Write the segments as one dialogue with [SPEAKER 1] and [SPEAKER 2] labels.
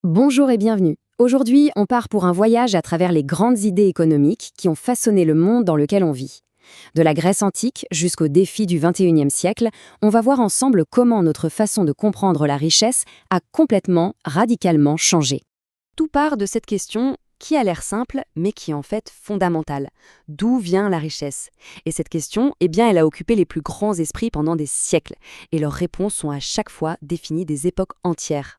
[SPEAKER 1] Bonjour et bienvenue. Aujourd'hui, on part pour un voyage à travers les grandes idées économiques qui ont façonné le monde dans lequel on vit. De la Grèce antique jusqu'aux défis du XXIe siècle, on va voir ensemble comment notre façon de comprendre la richesse a complètement, radicalement changé. Tout part de cette question qui a l'air simple, mais qui est en fait fondamentale. D'où vient la richesse? Et cette question, elle a occupé les plus grands esprits pendant des siècles, et leurs réponses ont à chaque fois défini des époques entières.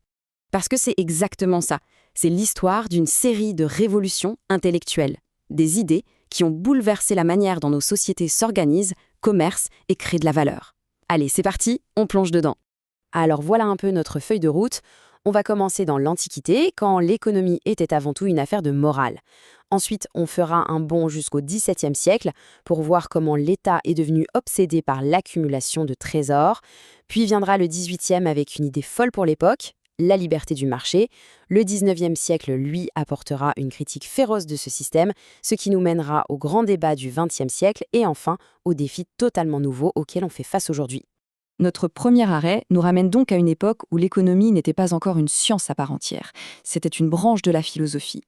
[SPEAKER 1] Parce que c'est exactement ça. C'est l'histoire d'une série de révolutions intellectuelles. Des idées qui ont bouleversé la manière dont nos sociétés s'organisent, commercent et créent de la valeur. Allez, c'est parti, on plonge dedans. Alors voilà un peu notre feuille de route. On va commencer dans l'Antiquité, quand l'économie était avant tout une affaire de morale. Ensuite, on fera un bond jusqu'au XVIIe siècle pour voir comment l'État est devenu obsédé par l'accumulation de trésors. Puis viendra le XVIIIe avec une idée folle pour l'époque, la liberté du marché. Le XIXe siècle, lui, apportera une critique féroce de ce système, ce qui nous mènera au grand débat du XXe siècle et enfin aux défis totalement nouveaux auxquels on fait face aujourd'hui.
[SPEAKER 2] Notre premier arrêt nous ramène donc à une époque où l'économie n'était pas encore une science à part entière. C'était une branche de la philosophie.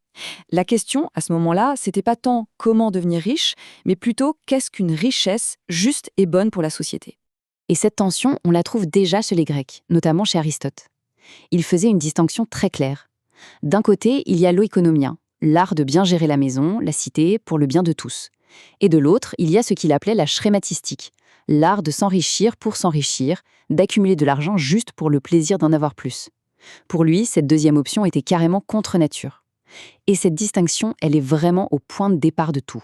[SPEAKER 2] La question, à ce moment-là, c'était pas tant comment devenir riche, mais plutôt qu'est-ce qu'une richesse juste et bonne pour la société.
[SPEAKER 1] Et cette tension, on la trouve déjà chez les Grecs, notamment chez Aristote. Il faisait une distinction très claire. D'un côté, il y a l'oikonomia, l'art de bien gérer la maison, la cité, pour le bien de tous. Et de l'autre, il y a ce qu'il appelait la schrématistique, l'art de s'enrichir pour s'enrichir, d'accumuler de l'argent juste pour le plaisir d'en avoir plus. Pour lui, cette deuxième option était carrément contre nature. Et cette distinction, elle est vraiment au point de départ de tout.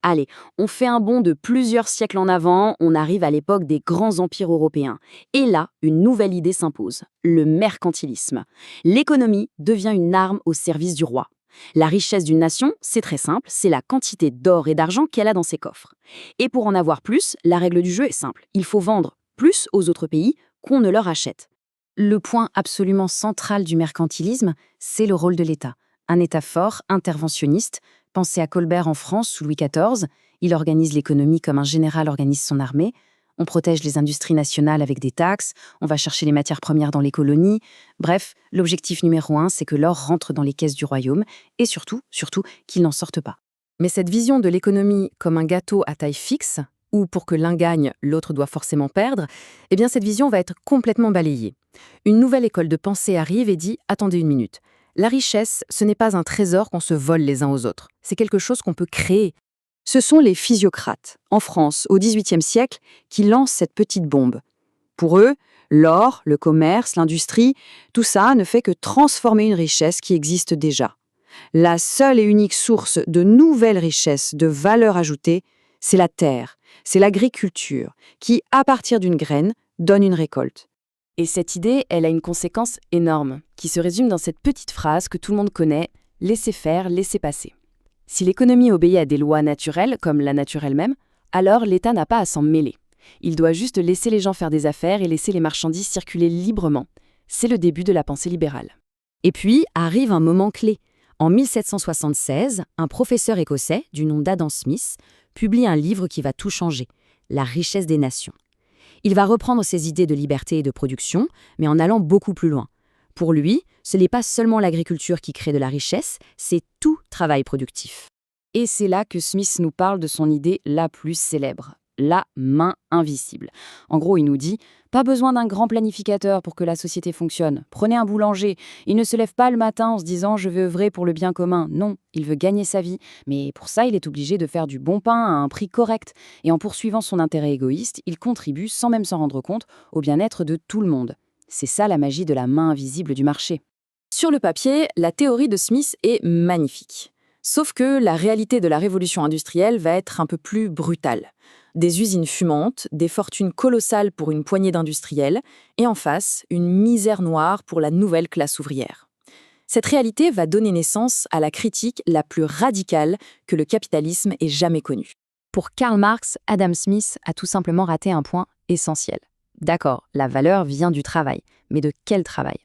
[SPEAKER 1] Allez, on fait un bond de plusieurs siècles en avant, on arrive à l'époque des grands empires européens. Et là, une nouvelle idée s'impose, le mercantilisme. L'économie devient une arme au service du roi. La richesse d'une nation, c'est très simple, c'est la quantité d'or et d'argent qu'elle a dans ses coffres. Et pour en avoir plus, la règle du jeu est simple, il faut vendre plus aux autres pays qu'on ne leur achète. Le point absolument central du mercantilisme, c'est le rôle de l'État. Un État fort, interventionniste. Pensez à Colbert en France sous Louis XIV. Il organise l'économie comme un général organise son armée. On protège les industries nationales avec des taxes. On va chercher les matières premières dans les colonies. Bref, l'objectif numéro 1, c'est que l'or rentre dans les caisses du royaume et surtout, qu'il n'en sorte pas. Mais cette vision de l'économie comme un gâteau à taille fixe, où pour que l'un gagne, l'autre doit forcément perdre, cette vision va être complètement balayée. Une nouvelle école de pensée arrive et dit « Attendez une minute ». La richesse, ce n'est pas un trésor qu'on se vole les uns aux autres. C'est quelque chose qu'on peut créer. Ce sont les physiocrates, en France, au XVIIIe siècle, qui lancent cette petite bombe. Pour eux, l'or, le commerce, l'industrie, tout ça ne fait que transformer une richesse qui existe déjà. La seule et unique source de nouvelles richesses, de valeur ajoutée, c'est la terre, c'est l'agriculture, qui, à partir d'une graine, donne une récolte. Et cette idée, elle a une conséquence énorme, qui se résume dans cette petite phrase que tout le monde connaît, « laisser faire, laisser passer ». Si l'économie obéit à des lois naturelles, comme la nature elle-même, alors l'État n'a pas à s'en mêler. Il doit juste laisser les gens faire des affaires et laisser les marchandises circuler librement. C'est le début de la pensée libérale. Et puis arrive un moment clé. En 1776, un professeur écossais, du nom d'Adam Smith, publie un livre qui va tout changer, La richesse des nations. Il va reprendre ses idées de liberté et de production, mais en allant beaucoup plus loin. Pour lui, ce n'est pas seulement l'agriculture qui crée de la richesse, c'est tout travail productif. Et c'est là que Smith nous parle de son idée la plus célèbre, la main invisible. En gros, il nous dit « Pas besoin d'un grand planificateur pour que la société fonctionne. Prenez un boulanger. Il ne se lève pas le matin en se disant « Je vais œuvrer pour le bien commun ». Non, il veut gagner sa vie. Mais pour ça, il est obligé de faire du bon pain à un prix correct. Et en poursuivant son intérêt égoïste, il contribue, sans même s'en rendre compte, au bien-être de tout le monde. C'est ça la magie de la main invisible du marché. Sur le papier, la théorie de Smith est magnifique. Sauf que la réalité de la révolution industrielle va être un peu plus brutale. Des usines fumantes, des fortunes colossales pour une poignée d'industriels, et en face, une misère noire pour la nouvelle classe ouvrière. Cette réalité va donner naissance à la critique la plus radicale que le capitalisme ait jamais connue. Pour Karl Marx, Adam Smith a tout simplement raté un point essentiel. D'accord, la valeur vient du travail, mais de quel travail ?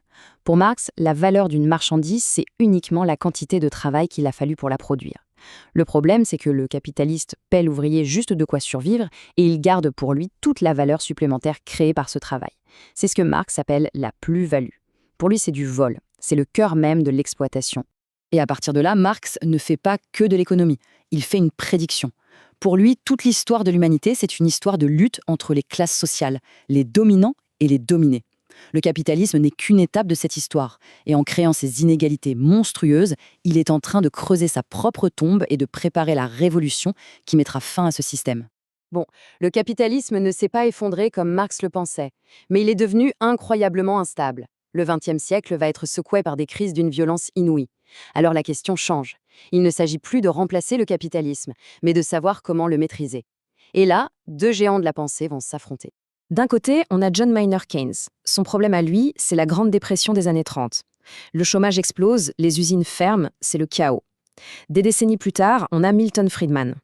[SPEAKER 1] Pour Marx, la valeur d'une marchandise, c'est uniquement la quantité de travail qu'il a fallu pour la produire. Le problème, c'est que le capitaliste paie l'ouvrier juste de quoi survivre et il garde pour lui toute la valeur supplémentaire créée par ce travail. C'est ce que Marx appelle la plus-value. Pour lui, c'est du vol. c'est le cœur même de l'exploitation.
[SPEAKER 2] Et à partir de là, Marx ne fait pas que de l'économie, il fait une prédiction. Pour lui, toute l'histoire de l'humanité, c'est une histoire de lutte entre les classes sociales, les dominants et les dominés. Le capitalisme n'est qu'une étape de cette histoire, et en créant ces inégalités monstrueuses, il est en train de creuser sa propre tombe et de préparer la révolution qui mettra fin à ce système.
[SPEAKER 1] Bon, le capitalisme ne s'est pas effondré comme Marx le pensait, mais il est devenu incroyablement instable. Le XXe siècle va être secoué par des crises d'une violence inouïe. Alors la question change. Il ne s'agit plus de remplacer le capitalisme, mais de savoir comment le maîtriser. Et là, deux géants de la pensée vont s'affronter.
[SPEAKER 2] D'un côté, on a John Maynard Keynes. Son problème à lui, c'est la Grande Dépression des années 30. Le chômage explose, les usines ferment, c'est le chaos. Des décennies plus tard, on a Milton Friedman.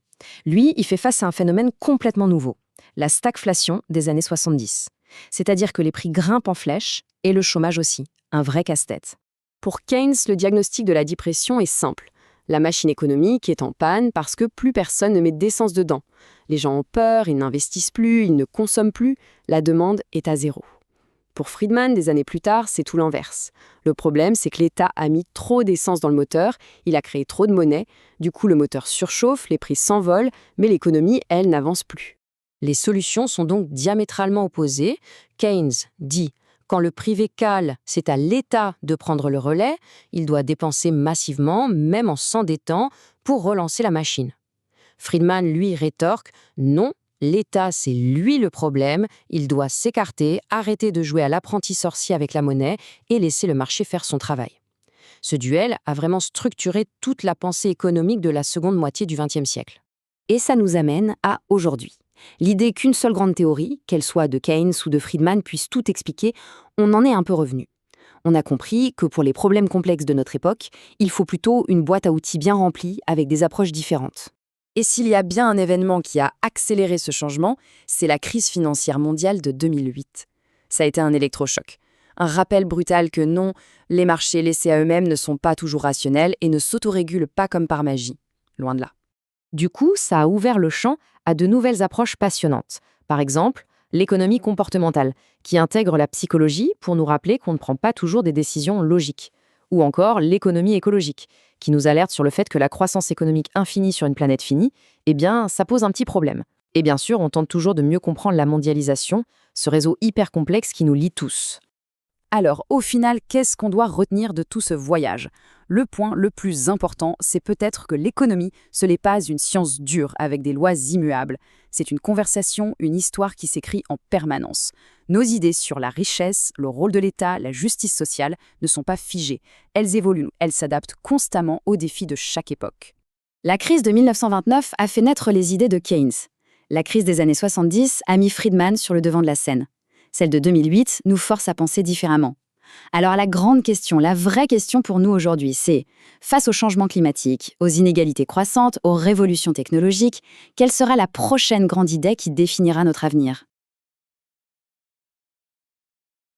[SPEAKER 2] Lui, il fait face à un phénomène complètement nouveau, la stagflation des années 70. C'est-à-dire que les prix grimpent en flèche et le chômage aussi, un vrai casse-tête.
[SPEAKER 1] Pour Keynes, le diagnostic de la dépression est simple. La machine économique est en panne parce que plus personne ne met d'essence dedans. Les gens ont peur, ils n'investissent plus, ils ne consomment plus, la demande est à zéro. Pour Friedman, des années plus tard, c'est tout l'inverse. Le problème, c'est que l'État a mis trop d'essence dans le moteur, il a créé trop de monnaie, du coup le moteur surchauffe, les prix s'envolent, mais l'économie, elle, n'avance plus. Les solutions sont donc diamétralement opposées. Keynes dit « Quand le privé cale, c'est à l'État de prendre le relais, il doit dépenser massivement, même en s'endettant, pour relancer la machine. » Friedman, lui, rétorque « Non, l'État, c'est lui le problème, il doit s'écarter, arrêter de jouer à l'apprenti sorcier avec la monnaie et laisser le marché faire son travail. » Ce duel a vraiment structuré toute la pensée économique de la seconde moitié du XXe siècle. Et ça nous amène à aujourd'hui. L'idée qu'une seule grande théorie, qu'elle soit de Keynes ou de Friedman, puisse tout expliquer, on en est un peu revenu. On a compris que pour les problèmes complexes de notre époque, il faut plutôt une boîte à outils bien remplie avec des approches différentes. Et s'il y a bien un événement qui a accéléré ce changement, c'est la crise financière mondiale de 2008. Ça a été un électrochoc. Un rappel brutal que non, les marchés laissés à eux-mêmes ne sont pas toujours rationnels et ne s'autorégulent pas comme par magie. Loin de là. Du coup, ça a ouvert le champ à de nouvelles approches passionnantes. Par exemple, l'économie comportementale, qui intègre la psychologie pour nous rappeler qu'on ne prend pas toujours des décisions logiques. Ou encore l'économie écologique, qui nous alerte sur le fait que la croissance économique infinie sur une planète finie, eh bien, ça pose un petit problème. Et bien sûr, on tente toujours de mieux comprendre la mondialisation, ce réseau hyper complexe qui nous lie tous. Alors, au final, qu'est-ce qu'on doit retenir de tout ce voyage ? Le point le plus important, c'est peut-être que l'économie, ce n'est pas une science dure avec des lois immuables. C'est une conversation, une histoire qui s'écrit en permanence. Nos idées sur la richesse, le rôle de l'État, la justice sociale ne sont pas figées. Elles évoluent, elles s'adaptent constamment aux défis de chaque époque. La crise de 1929 a fait naître les idées de Keynes. La crise des années 70 a mis Friedman sur le devant de la scène. Celle de 2008 nous force à penser différemment. Alors la grande question, la vraie question pour nous aujourd'hui, c'est, face au changement climatique, aux inégalités croissantes, aux révolutions technologiques, quelle sera la prochaine grande idée qui définira notre avenir ?